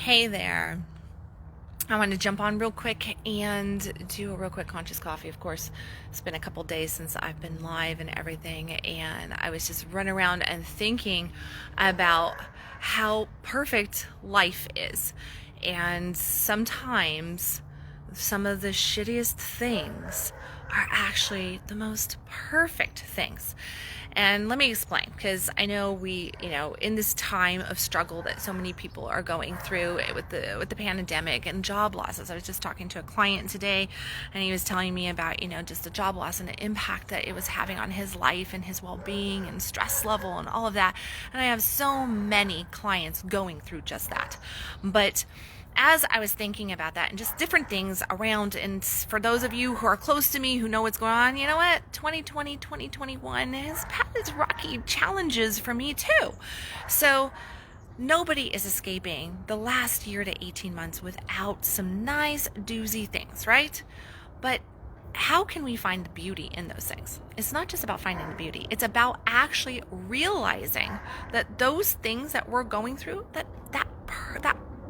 Hey there. I want to jump on real quick and do a real quick conscious coffee. Of course, it's been a couple days since I've been live and everything, and I was just running around and thinking about how perfect life is. And sometimes some of the shittiest things are actually the most perfect things. And let me explain, because I know in this time of struggle that so many people are going through with the pandemic and job losses. I was just talking to a client today, and he was telling me about, just the job loss and the impact that it was having on his life and his well-being and stress level and all of that. And I have so many clients going through just that. But as I was thinking about that and just different things around, and for those of you who are close to me who know what's going on, you know what? 2020, 2021 has had its rocky challenges for me too. So nobody is escaping the last year to 18 months without some nice doozy things, right? But how can we find the beauty in those things? It's not just about finding the beauty. It's about actually realizing that those things that we're going through, that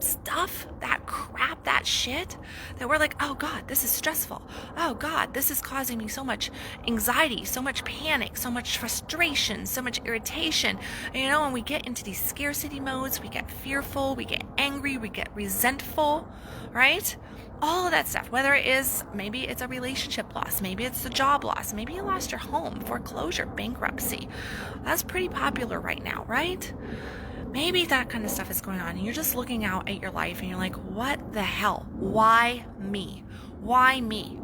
stuff, that crap, that shit, that we're like, oh God, this is stressful. Oh God, this is causing me so much anxiety, so much panic, so much frustration, so much irritation. And we get into these scarcity modes, we get fearful, we get angry, we get resentful, right? All of that stuff, whether it is, maybe it's a relationship loss, maybe it's the job loss, maybe you lost your home, foreclosure, bankruptcy. That's pretty popular right now, right? Maybe that kind of stuff is going on and you're just looking out at your life and you're like, what the hell? Why me? Why me?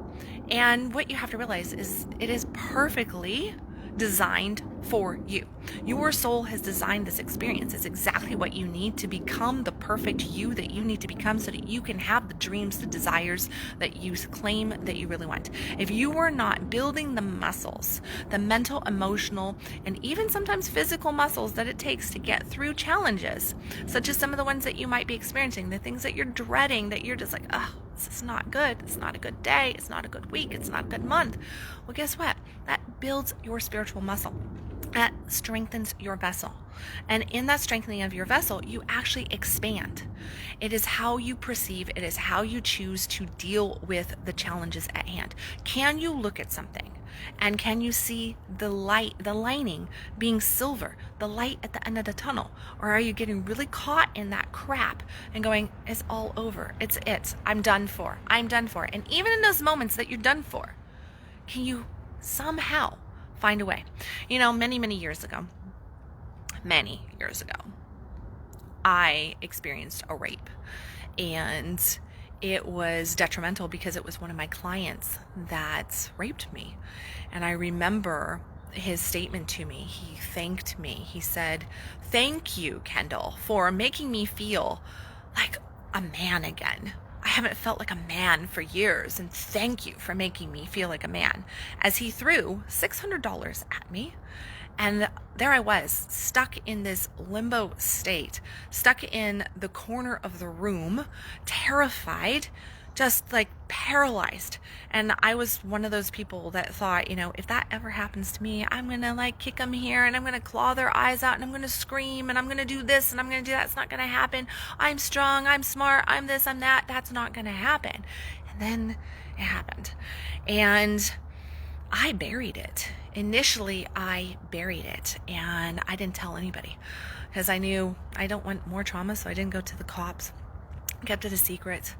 And what you have to realize is it is perfectly designed for you. Your soul has designed this experience. It's exactly what you need to become the perfect you that you need to become so that you can have the dreams, the desires that you claim that you really want. If you are not building the muscles, the mental, emotional, and even sometimes physical muscles that it takes to get through challenges, such as some of the ones that you might be experiencing, the things that you're dreading, that you're just like, oh, this is not good. It's not a good day. It's not a good week. It's not a good month. Well, guess what? That builds your spiritual muscle. That strengthens your vessel. And in that strengthening of your vessel, you actually expand. It is how you perceive, it is how you choose to deal with the challenges at hand. Can you look at something and can you see the light, the lining being silver, the light at the end of the tunnel? Or are you getting really caught in that crap and going, it's all over, I'm done for. And even in those moments that you're done for, can you somehow find a way? Many years ago, I experienced a rape, and it was detrimental because it was one of my clients that raped me. And I remember his statement to me. He thanked me. He said, "Thank you, Kendal, for making me feel like a man again. I haven't felt like a man for years, and thank you for making me feel like a man," as he threw $600 at me. And there I was, stuck in this limbo state, stuck in the corner of the room, terrified, just like paralyzed. And I was one of those people that thought, if that ever happens to me, I'm going to kick them here, and I'm going to claw their eyes out, and I'm going to scream, and I'm going to do this, and I'm going to do that. It's not going to happen. I'm strong. I'm smart. I'm this. I'm that. That's not going to happen. And then it happened. And I buried it. Initially, I buried it, and I didn't tell anybody because I knew I don't want more trauma, so I didn't go to the cops. Kept it a secret.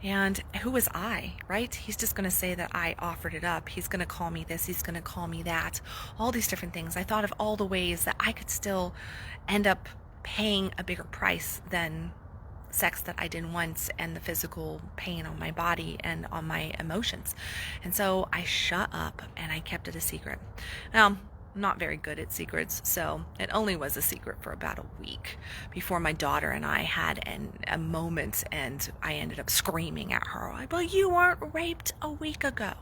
And who was I, right? He's just going to say that I offered it up. He's going to call me this. He's going to call me that. All these different things. I thought of all the ways that I could still end up paying a bigger price than sex that I didn't want and the physical pain on my body and on my emotions. And so I shut up and I kept it a secret. Now, I'm not very good at secrets, so it only was a secret for about a week before my daughter and I had a moment, and I ended up screaming at her, "Well, you weren't raped a week ago."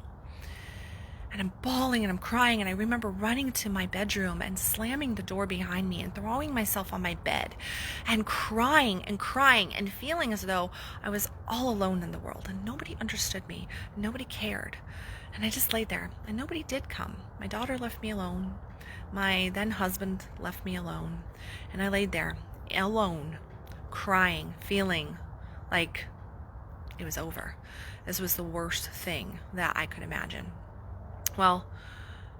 And I'm bawling and I'm crying, and I remember running to my bedroom and slamming the door behind me and throwing myself on my bed and crying and feeling as though I was all alone in the world and nobody understood me, nobody cared. And I just laid there, and nobody did come. My daughter left me alone. My then husband left me alone. And I laid there alone, crying, feeling like it was over. This was the worst thing that I could imagine. Well,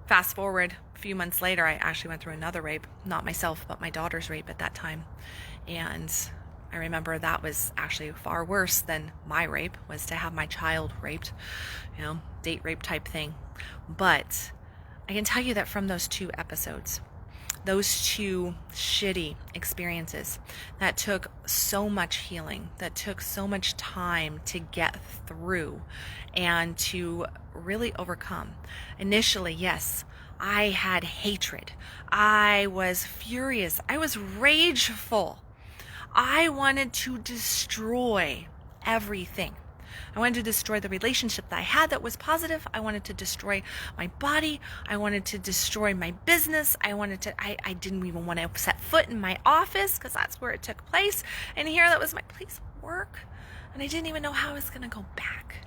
fast forward a few months later, I actually went through another rape, not myself, but my daughter's rape at that time. And I remember that was actually far worse than my rape, was to have my child raped, date rape type thing. But I can tell you that from those two episodes, those two shitty experiences that took so much healing, that took so much time to get through and to really overcome. Initially, yes, I had hatred. I was furious. I was rageful. I wanted to destroy everything. I wanted to destroy the relationship that I had that was positive. I wanted to destroy my body. I wanted to destroy my business. I didn't even want to set foot in my office because that's where it took place. And here that was my place of work. And I didn't even know how I was going to go back.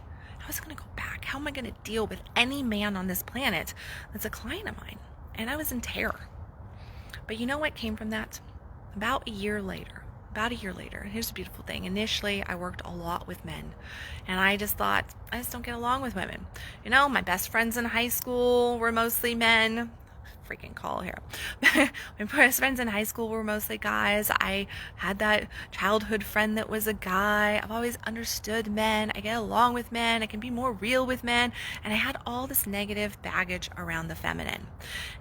How am I going to deal with any man on this planet that's a client of mine? And I was in terror. But you know what came from that? About a year later, and here's the beautiful thing. Initially, I worked a lot with men, and I just thought, I just don't get along with women. My best friends in high school were mostly men. Freaking call here. My best friends in high school were mostly guys. I had that childhood friend that was a guy. I've always understood men. I get along with men. I can be more real with men. And I had all this negative baggage around the feminine.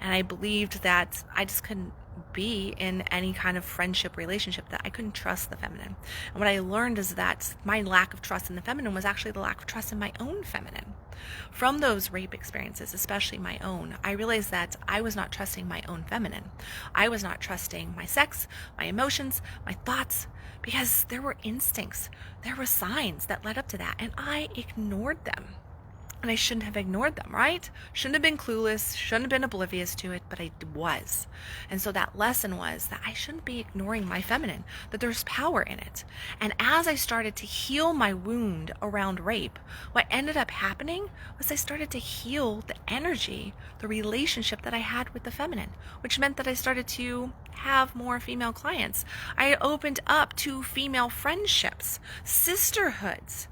And I believed that I just couldn't be in any kind of friendship relationship, that I couldn't trust the feminine. And what I learned is that my lack of trust in the feminine was actually the lack of trust in my own feminine. From those rape experiences, especially my own, I realized that I was not trusting my own feminine. I was not trusting my sex, my emotions, my thoughts, because there were instincts, there were signs that led up to that, and I ignored them. And I shouldn't have ignored them, right? Shouldn't have been clueless, shouldn't have been oblivious to it, but I was. And so that lesson was that I shouldn't be ignoring my feminine, that there's power in it. And as I started to heal my wound around rape, what ended up happening was I started to heal the energy, the relationship that I had with the feminine, which meant that I started to have more female clients. I opened up to female friendships, sisterhoods.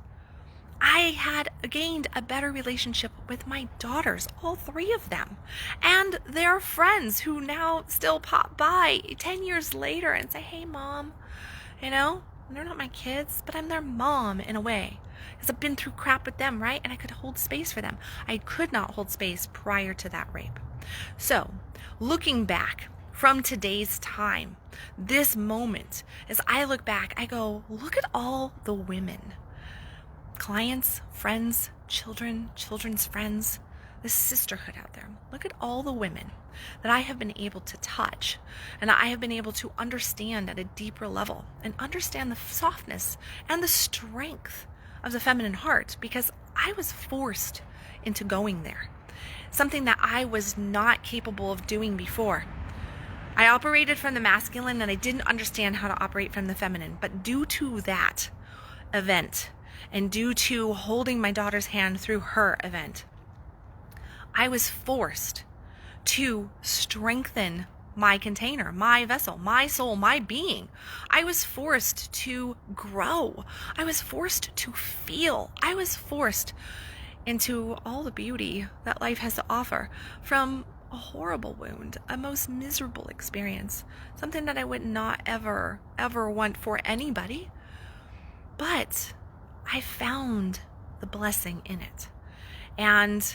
I had gained a better relationship with my daughters, all three of them, and their friends who now still pop by 10 years later and say, hey, mom, they're not my kids, but I'm their mom in a way, because I've been through crap with them, right? And I could hold space for them. I could not hold space prior to that rape. So looking back from today's time, this moment, as I look back, I go, look at all the women, clients, friends, children, children's friends, this sisterhood out there. Look at all the women that I have been able to touch, and I have been able to understand at a deeper level, and understand the softness and the strength of the feminine heart, because I was forced into going there. Something that I was not capable of doing before. I operated from the masculine and I didn't understand how to operate from the feminine, but due to that event, and due to holding my daughter's hand through her event, I was forced to strengthen my container, my vessel, my soul, my being. I was forced to grow. I was forced to feel. I was forced into all the beauty that life has to offer from a horrible wound, a most miserable experience, something that I would not ever want for anybody. But I found the blessing in it. And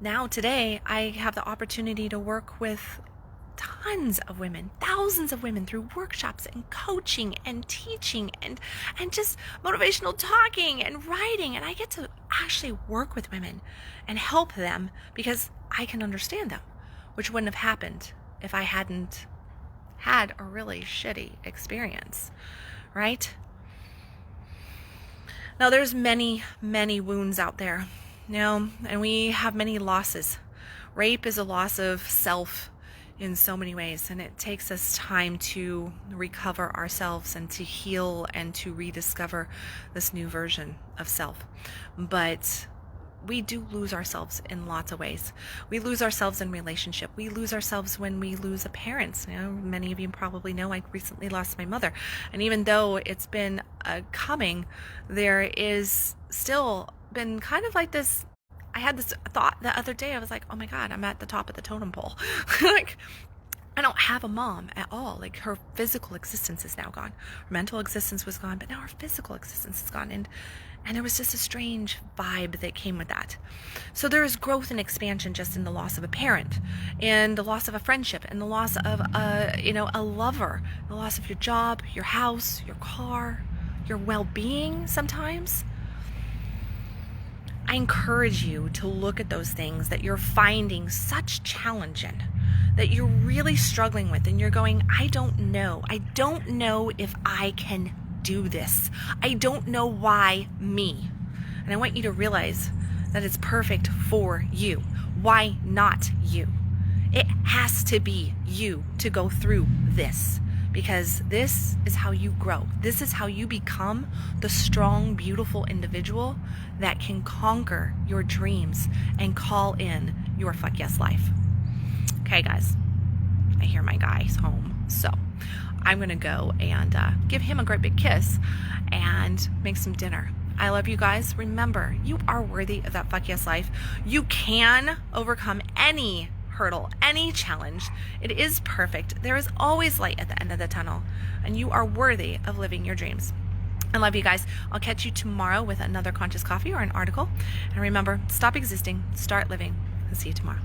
now today, I have the opportunity to work with tons of women, thousands of women, through workshops and coaching and teaching and just motivational talking and writing. And I get to actually work with women and help them because I can understand them, which wouldn't have happened if I hadn't had a really shitty experience, right? Now, there's many, many wounds out there, and we have many losses. Rape is a loss of self in so many ways, and it takes us time to recover ourselves and to heal and to rediscover this new version of self. But we do lose ourselves in lots of ways. We lose ourselves in relationship. We lose ourselves when we lose a parent. You know, many of you probably know I recently lost my mother. And even though it's been coming, there is still been kind of like this. I had this thought the other day. I was like, oh my God, I'm at the top of the totem pole. Like, I don't have a mom at all. Like, her physical existence is now gone. Her mental existence was gone, but now her physical existence is gone. And there was just a strange vibe that came with that. So there is growth and expansion just in the loss of a parent, and the loss of a friendship, and the loss of a lover, the loss of your job, your house, your car, your well-being sometimes. I encourage you to look at those things that you're finding such challenging, that you're really struggling with, and you're going, I don't know if I can do this. I don't know why me. And I want you to realize that it's perfect for you. Why not you? It has to be you to go through this, because this is how you grow. This is how you become the strong, beautiful individual that can conquer your dreams and call in your fuck yes life. Okay, guys, I hear my guy's home, so I'm gonna go and give him a great big kiss and make some dinner. I love you guys. Remember, you are worthy of that fuck yes life. You can overcome any hurdle, any challenge. It is perfect. There is always light at the end of the tunnel, and you are worthy of living your dreams. I love you guys. I'll catch you tomorrow with another Conscious Coffee or an article. And remember, stop existing, start living. I'll see you tomorrow.